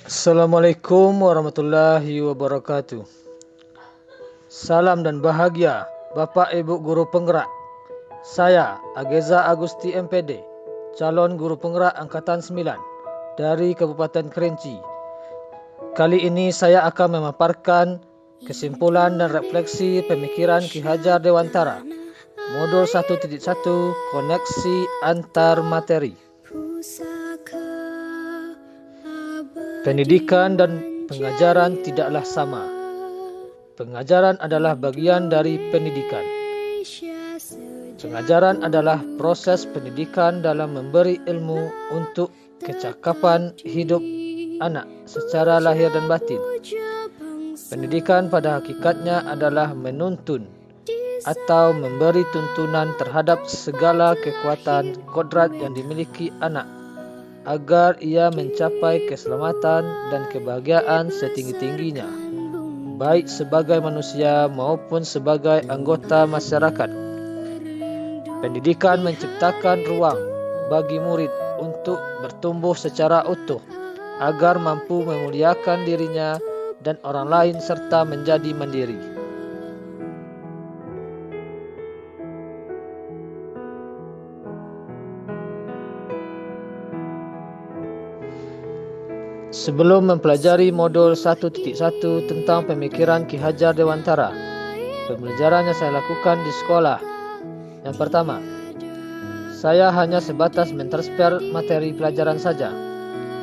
Assalamualaikum warahmatullahi wabarakatuh. Salam dan bahagia Bapak Ibu Guru Penggerak. Saya Ageza Agusti MPD, calon Guru Penggerak Angkatan 9 dari Kabupaten Kerinci. Kali ini saya akan memaparkan kesimpulan dan refleksi pemikiran Ki Hajar Dewantara, Modul 1.1 Koneksi Antar Materi. Pendidikan dan pengajaran tidaklah sama. Pengajaran adalah bagian dari pendidikan. Pengajaran adalah proses pendidikan dalam memberi ilmu untuk kecakapan hidup anak secara lahir dan batin. Pendidikan pada hakikatnya adalah menuntun atau memberi tuntunan terhadap segala kekuatan kodrat yang dimiliki anak agar ia mencapai keselamatan dan kebahagiaan setinggi-tingginya, baik sebagai manusia maupun sebagai anggota masyarakat. Pendidikan menciptakan ruang bagi murid untuk bertumbuh secara utuh, agar mampu memuliakan dirinya dan orang lain serta menjadi mandiri. Sebelum mempelajari modul 1.1 tentang pemikiran Ki Hajar Dewantara, pembelajaran yang saya lakukan di sekolah. Yang pertama, saya hanya sebatas mentransfer materi pelajaran saja.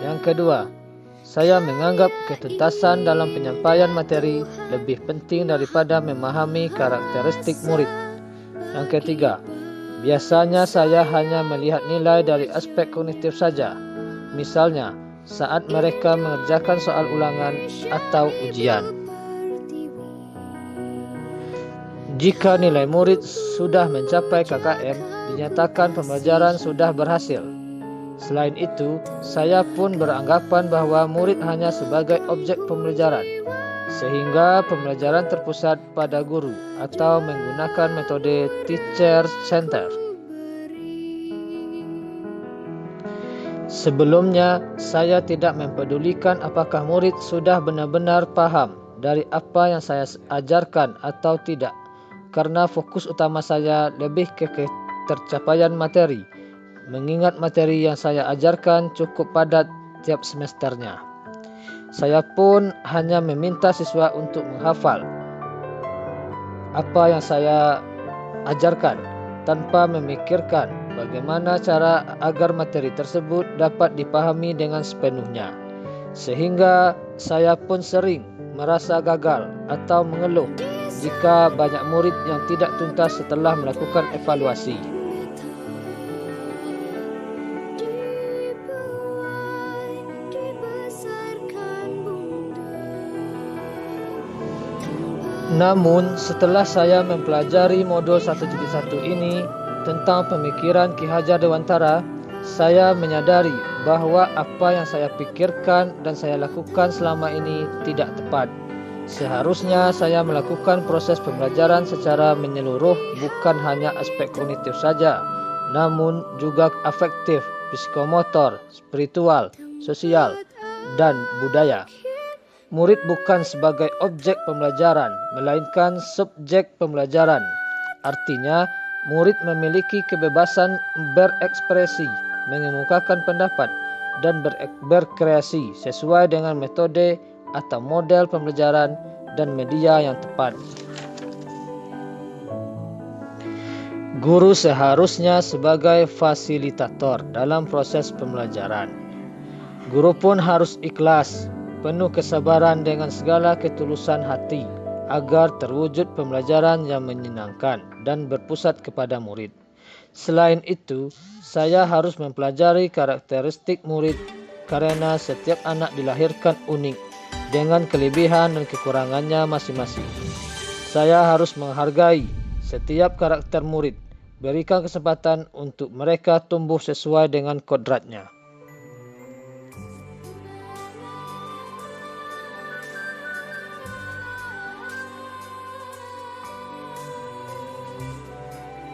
Yang kedua, saya menganggap ketuntasan dalam penyampaian materi lebih penting daripada memahami karakteristik murid. Yang ketiga, biasanya saya hanya melihat nilai dari aspek kognitif saja. Misalnya, saat mereka mengerjakan soal ulangan atau ujian. Jika nilai murid sudah mencapai KKM, dinyatakan pembelajaran sudah berhasil. Selain itu, saya pun beranggapan bahwa murid hanya sebagai objek pembelajaran, sehingga pembelajaran terpusat pada guru atau menggunakan metode teacher center. Sebelumnya, saya tidak mempedulikan apakah murid sudah benar-benar paham dari apa yang saya ajarkan atau tidak, karena fokus utama saya lebih ke tercapaian materi, mengingat materi yang saya ajarkan cukup padat tiap semesternya. Saya pun hanya meminta siswa untuk menghafal apa yang saya ajarkan, tanpa memikirkan bagaimana cara agar materi tersebut dapat dipahami dengan sepenuhnya. Sehingga saya pun sering merasa gagal atau mengeluh jika banyak murid yang tidak tuntas setelah melakukan evaluasi. Namun, setelah saya mempelajari modul 1.1 ini tentang pemikiran Ki Hajar Dewantara, saya menyadari bahwa apa yang saya pikirkan dan saya lakukan selama ini tidak tepat. Seharusnya saya melakukan proses pembelajaran secara menyeluruh, bukan hanya aspek kognitif saja, namun juga afektif, psikomotor, spiritual, sosial, dan budaya. Murid bukan sebagai objek pembelajaran, melainkan subjek pembelajaran. Artinya, murid memiliki kebebasan berekspresi, mengemukakan pendapat, dan berkreasi sesuai dengan metode atau model pembelajaran dan media yang tepat. Guru seharusnya sebagai fasilitator dalam proses pembelajaran. Guru pun harus ikhlas, penuh kesabaran dengan segala ketulusan hati, agar terwujud pembelajaran yang menyenangkan dan berpusat kepada murid. Selain itu, saya harus mempelajari karakteristik murid karena setiap anak dilahirkan unik dengan kelebihan dan kekurangannya masing-masing. Saya harus menghargai setiap karakter murid, berikan kesempatan untuk mereka tumbuh sesuai dengan kodratnya.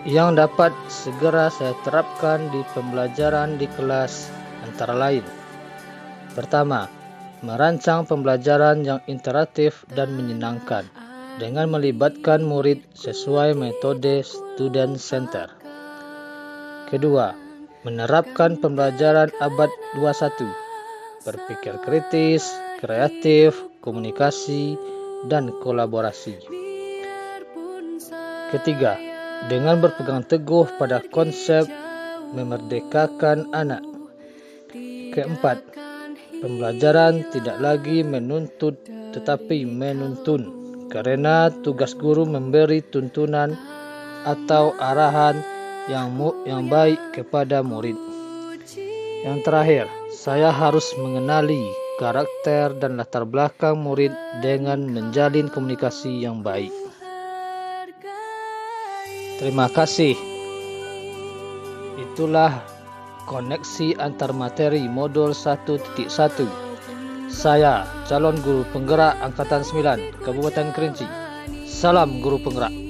Yang dapat segera saya terapkan di pembelajaran di kelas antara lain. Pertama, merancang pembelajaran yang interaktif dan menyenangkan dengan melibatkan murid sesuai metode student center. Kedua, menerapkan pembelajaran abad 21, berpikir kritis, kreatif, komunikasi, dan kolaborasi. Ketiga, dengan berpegang teguh pada konsep memerdekakan anak. Keempat, pembelajaran tidak lagi menuntut tetapi menuntun, karena tugas guru memberi tuntunan atau arahan yang baik kepada murid. Yang terakhir, saya harus mengenali karakter dan latar belakang murid dengan menjalin komunikasi yang baik. Terima kasih. Itulah koneksi antar materi modul 1.1. Saya calon guru penggerak Angkatan 9 Kabupaten Kerinci. Salam guru penggerak.